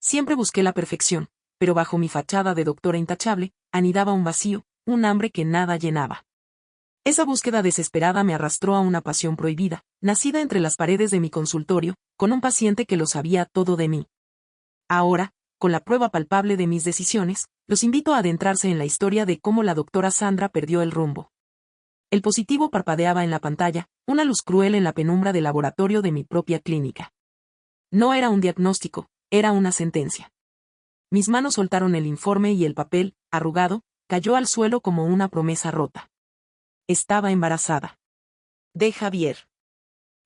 Siempre busqué la perfección, pero bajo mi fachada de doctora intachable, anidaba un vacío, un hambre que nada llenaba. Esa búsqueda desesperada me arrastró a una pasión prohibida, nacida entre las paredes de mi consultorio, con un paciente que lo sabía todo de mí. Ahora, con la prueba palpable de mis decisiones, los invito a adentrarse en la historia de cómo la doctora Sandra perdió el rumbo. El positivo parpadeaba en la pantalla, una luz cruel en la penumbra del laboratorio de mi propia clínica. No era un diagnóstico, era una sentencia. Mis manos soltaron el informe y el papel, arrugado, cayó al suelo como una promesa rota. Estaba embarazada. De Javier.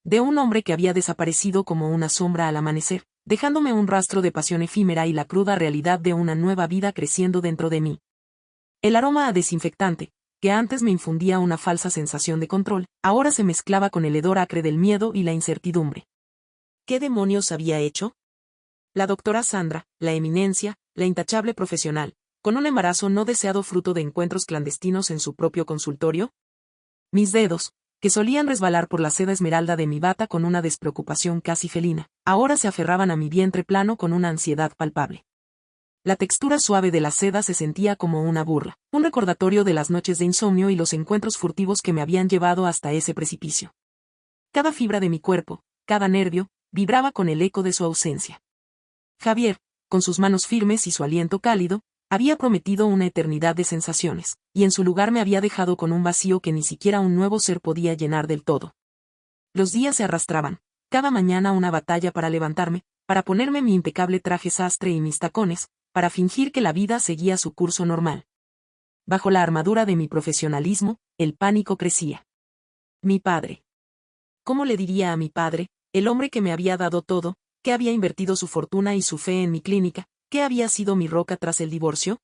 De un hombre que había desaparecido como una sombra al amanecer, dejándome un rastro de pasión efímera y la cruda realidad de una nueva vida creciendo dentro de mí. El aroma a desinfectante, que antes me infundía una falsa sensación de control, ahora se mezclaba con el hedor acre del miedo y la incertidumbre. ¿Qué demonios había hecho? La doctora Sandra, la eminencia, la intachable profesional, con un embarazo no deseado fruto de encuentros clandestinos en su propio consultorio. Mis dedos, que solían resbalar por la seda esmeralda de mi bata con una despreocupación casi felina, ahora se aferraban a mi vientre plano con una ansiedad palpable. La textura suave de la seda se sentía como una burla, un recordatorio de las noches de insomnio y los encuentros furtivos que me habían llevado hasta ese precipicio. Cada fibra de mi cuerpo, cada nervio, vibraba con el eco de su ausencia. Javier, con sus manos firmes y su aliento cálido, había prometido una eternidad de sensaciones, y en su lugar me había dejado con un vacío que ni siquiera un nuevo ser podía llenar del todo. Los días se arrastraban, cada mañana una batalla para levantarme, para ponerme mi impecable traje sastre y mis tacones, para fingir que la vida seguía su curso normal. Bajo la armadura de mi profesionalismo, el pánico crecía. Mi padre. ¿Cómo le diría a mi padre, el hombre que me había dado todo, que había invertido su fortuna y su fe en mi clínica, que había sido mi roca tras el divorcio?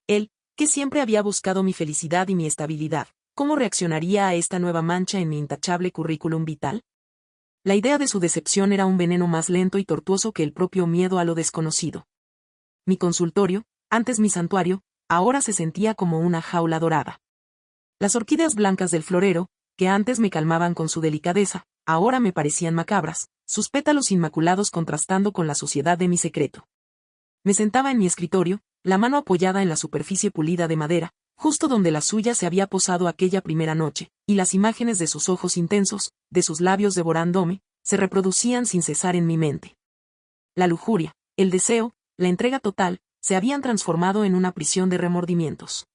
Él, que siempre había buscado mi felicidad y mi estabilidad, ¿cómo reaccionaría a esta nueva mancha en mi intachable currículum vital? La idea de su decepción era un veneno más lento y tortuoso que el propio miedo a lo desconocido. Mi consultorio, antes mi santuario, ahora se sentía como una jaula dorada. Las orquídeas blancas del florero, que antes me calmaban con su delicadeza, ahora me parecían macabras, sus pétalos inmaculados contrastando con la suciedad de mi secreto. Me sentaba en mi escritorio, la mano apoyada en la superficie pulida de madera, justo donde la suya se había posado aquella primera noche, y las imágenes de sus ojos intensos, de sus labios devorándome, se reproducían sin cesar en mi mente. La lujuria, el deseo, la entrega total, se habían transformado en una prisión de remordimientos.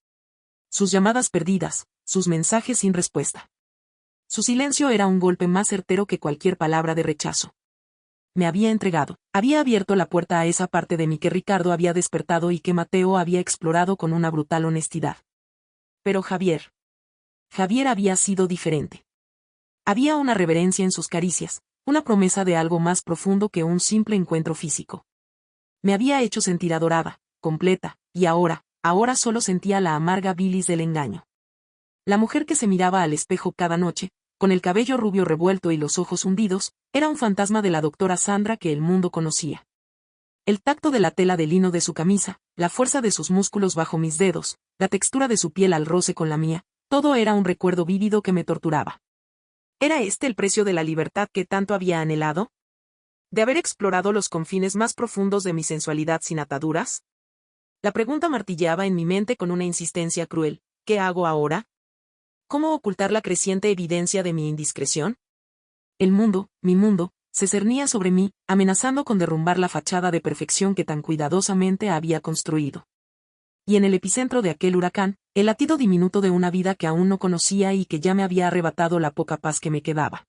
Sus llamadas perdidas, sus mensajes sin respuesta. Su silencio era un golpe más certero que cualquier palabra de rechazo. Me había entregado, había abierto la puerta a esa parte de mí que Ricardo había despertado y que Mateo había explorado con una brutal honestidad. Pero Javier había sido diferente. Había una reverencia en sus caricias, una promesa de algo más profundo que un simple encuentro físico. Me había hecho sentir adorada, completa, y ahora solo sentía la amarga bilis del engaño. La mujer que se miraba al espejo cada noche, con el cabello rubio revuelto y los ojos hundidos, era un fantasma de la doctora Sandra que el mundo conocía. El tacto de la tela de lino de su camisa, la fuerza de sus músculos bajo mis dedos, la textura de su piel al roce con la mía, todo era un recuerdo vívido que me torturaba. ¿Era este el precio de la libertad que tanto había anhelado? ¿De haber explorado los confines más profundos de mi sensualidad sin ataduras? La pregunta martilleaba en mi mente con una insistencia cruel. ¿Qué hago ahora? ¿Cómo ocultar la creciente evidencia de mi indiscreción? El mundo, mi mundo, se cernía sobre mí, amenazando con derrumbar la fachada de perfección que tan cuidadosamente había construido. Y en el epicentro de aquel huracán, el latido diminuto de una vida que aún no conocía y que ya me había arrebatado la poca paz que me quedaba.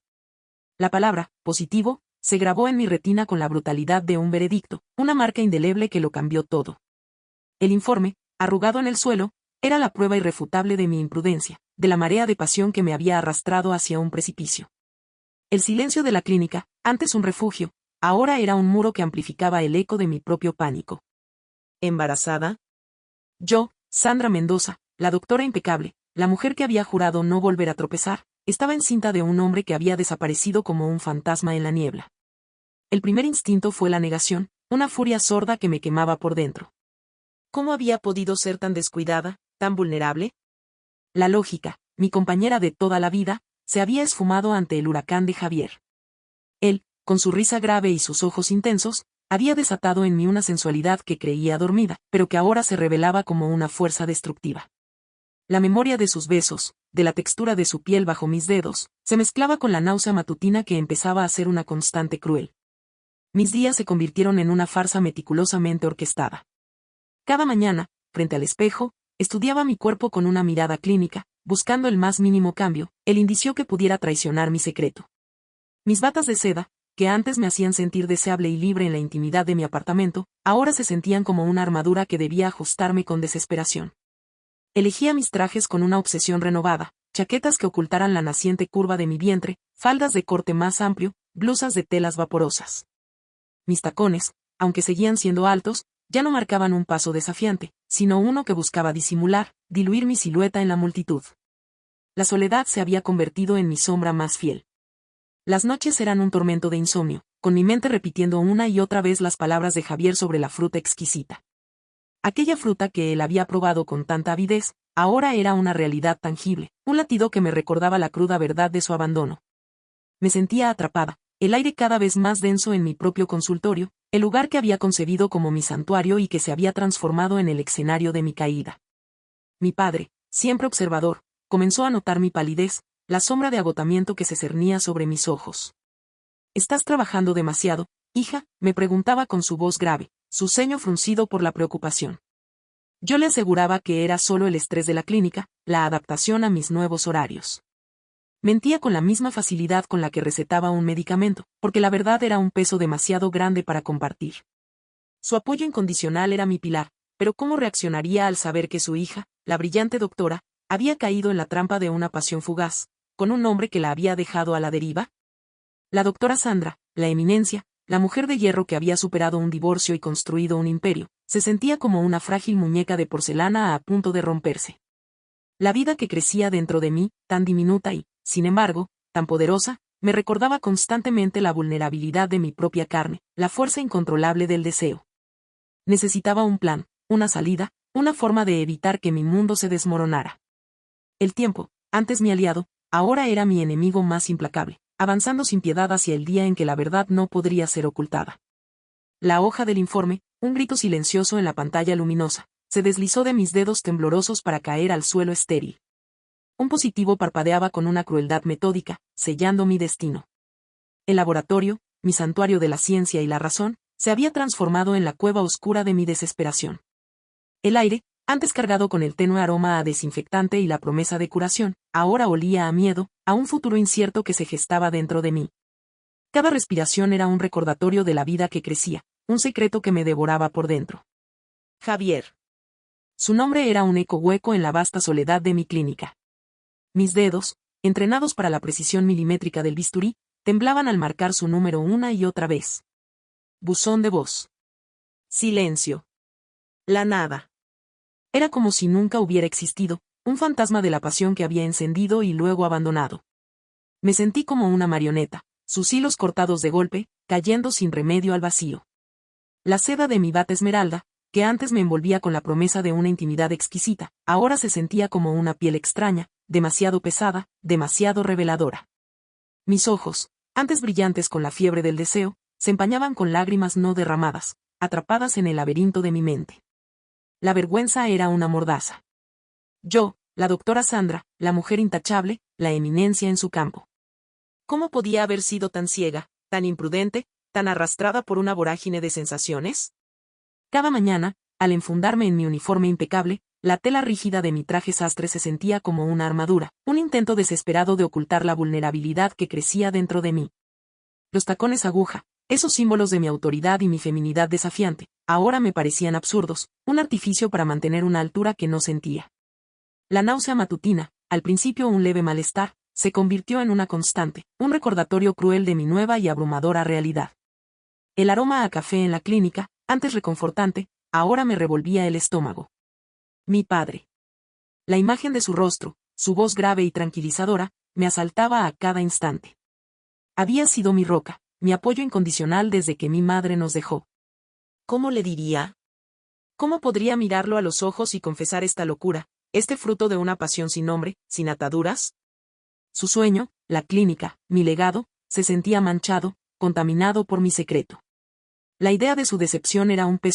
La palabra, positivo, se grabó en mi retina con la brutalidad de un veredicto, una marca indeleble que lo cambió todo. El informe, arrugado en el suelo, era la prueba irrefutable de mi imprudencia, de la marea de pasión que me había arrastrado hacia un precipicio. El silencio de la clínica, antes un refugio, ahora era un muro que amplificaba el eco de mi propio pánico. ¿Embarazada? Yo, Sandra Mendoza, la doctora impecable, la mujer que había jurado no volver a tropezar, estaba encinta de un hombre que había desaparecido como un fantasma en la niebla. El primer instinto fue la negación, una furia sorda que me quemaba por dentro. ¿Cómo había podido ser tan descuidada, tan vulnerable? La lógica, mi compañera de toda la vida, se había esfumado ante el huracán de Javier. Él, con su risa grave y sus ojos intensos, había desatado en mí una sensualidad que creía dormida, pero que ahora se revelaba como una fuerza destructiva. La memoria de sus besos, de la textura de su piel bajo mis dedos, se mezclaba con la náusea matutina que empezaba a ser una constante cruel. Mis días se convirtieron en una farsa meticulosamente orquestada. Cada mañana, frente al espejo, estudiaba mi cuerpo con una mirada clínica, buscando el más mínimo cambio, el indicio que pudiera traicionar mi secreto. Mis batas de seda, que antes me hacían sentir deseable y libre en la intimidad de mi apartamento, ahora se sentían como una armadura que debía ajustarme con desesperación. Elegía mis trajes con una obsesión renovada, chaquetas que ocultaran la naciente curva de mi vientre, faldas de corte más amplio, blusas de telas vaporosas. Mis tacones, aunque seguían siendo altos, ya no marcaban un paso desafiante, sino uno que buscaba disimular, diluir mi silueta en la multitud. La soledad se había convertido en mi sombra más fiel. Las noches eran un tormento de insomnio, con mi mente repitiendo una y otra vez las palabras de Javier sobre la fruta exquisita. Aquella fruta que él había probado con tanta avidez, ahora era una realidad tangible, un latido que me recordaba la cruda verdad de su abandono. Me sentía atrapada, el aire cada vez más denso en mi propio consultorio, el lugar que había concebido como mi santuario y que se había transformado en el escenario de mi caída. Mi padre, siempre observador, comenzó a notar mi palidez, la sombra de agotamiento que se cernía sobre mis ojos. «¿Estás trabajando demasiado, hija?», me preguntaba con su voz grave, su ceño fruncido por la preocupación. Yo le aseguraba que era solo el estrés de la clínica, la adaptación a mis nuevos horarios. Mentía con la misma facilidad con la que recetaba un medicamento, porque la verdad era un peso demasiado grande para compartir. Su apoyo incondicional era mi pilar, pero ¿cómo reaccionaría al saber que su hija, la brillante doctora, había caído en la trampa de una pasión fugaz, con un hombre que la había dejado a la deriva? La doctora Sandra, la eminencia, la mujer de hierro que había superado un divorcio y construido un imperio, se sentía como una frágil muñeca de porcelana a punto de romperse. La vida que crecía dentro de mí, tan diminuta y, sin embargo, tan poderosa, me recordaba constantemente la vulnerabilidad de mi propia carne, la fuerza incontrolable del deseo. Necesitaba un plan, una salida, una forma de evitar que mi mundo se desmoronara. El tiempo, antes mi aliado, ahora era mi enemigo más implacable, avanzando sin piedad hacia el día en que la verdad no podría ser ocultada. La hoja del informe, un grito silencioso en la pantalla luminosa, se deslizó de mis dedos temblorosos para caer al suelo estéril. Un positivo parpadeaba con una crueldad metódica, sellando mi destino. El laboratorio, mi santuario de la ciencia y la razón, se había transformado en la cueva oscura de mi desesperación. El aire, antes cargado con el tenue aroma a desinfectante y la promesa de curación, ahora olía a miedo, a un futuro incierto que se gestaba dentro de mí. Cada respiración era un recordatorio de la vida que crecía, un secreto que me devoraba por dentro. Javier. Su nombre era un eco hueco en la vasta soledad de mi clínica. Mis dedos, entrenados para la precisión milimétrica del bisturí, temblaban al marcar su número una y otra vez. Buzón de voz. Silencio. La nada. Era como si nunca hubiera existido, un fantasma de la pasión que había encendido y luego abandonado. Me sentí como una marioneta, sus hilos cortados de golpe, cayendo sin remedio al vacío. La seda de mi bata esmeralda, que antes me envolvía con la promesa de una intimidad exquisita, ahora se sentía como una piel extraña, demasiado pesada, demasiado reveladora. Mis ojos, antes brillantes con la fiebre del deseo, se empañaban con lágrimas no derramadas, atrapadas en el laberinto de mi mente. La vergüenza era una mordaza. Yo, la doctora Sandra, la mujer intachable, la eminencia en su campo. ¿Cómo podía haber sido tan ciega, tan imprudente, tan arrastrada por una vorágine de sensaciones? Cada mañana, al enfundarme en mi uniforme impecable, la tela rígida de mi traje sastre se sentía como una armadura, un intento desesperado de ocultar la vulnerabilidad que crecía dentro de mí. Los tacones aguja, esos símbolos de mi autoridad y mi feminidad desafiante, ahora me parecían absurdos, un artificio para mantener una altura que no sentía. La náusea matutina, al principio un leve malestar, se convirtió en una constante, un recordatorio cruel de mi nueva y abrumadora realidad. El aroma a café en la clínica, antes reconfortante, ahora me revolvía el estómago. Mi padre. La imagen de su rostro, su voz grave y tranquilizadora, me asaltaba a cada instante. Había sido mi roca, mi apoyo incondicional desde que mi madre nos dejó. ¿Cómo le diría? ¿Cómo podría mirarlo a los ojos y confesar esta locura, este fruto de una pasión sin nombre, sin ataduras? Su sueño, la clínica, mi legado, se sentía manchado, contaminado por mi secreto. La idea de su decepción era un peso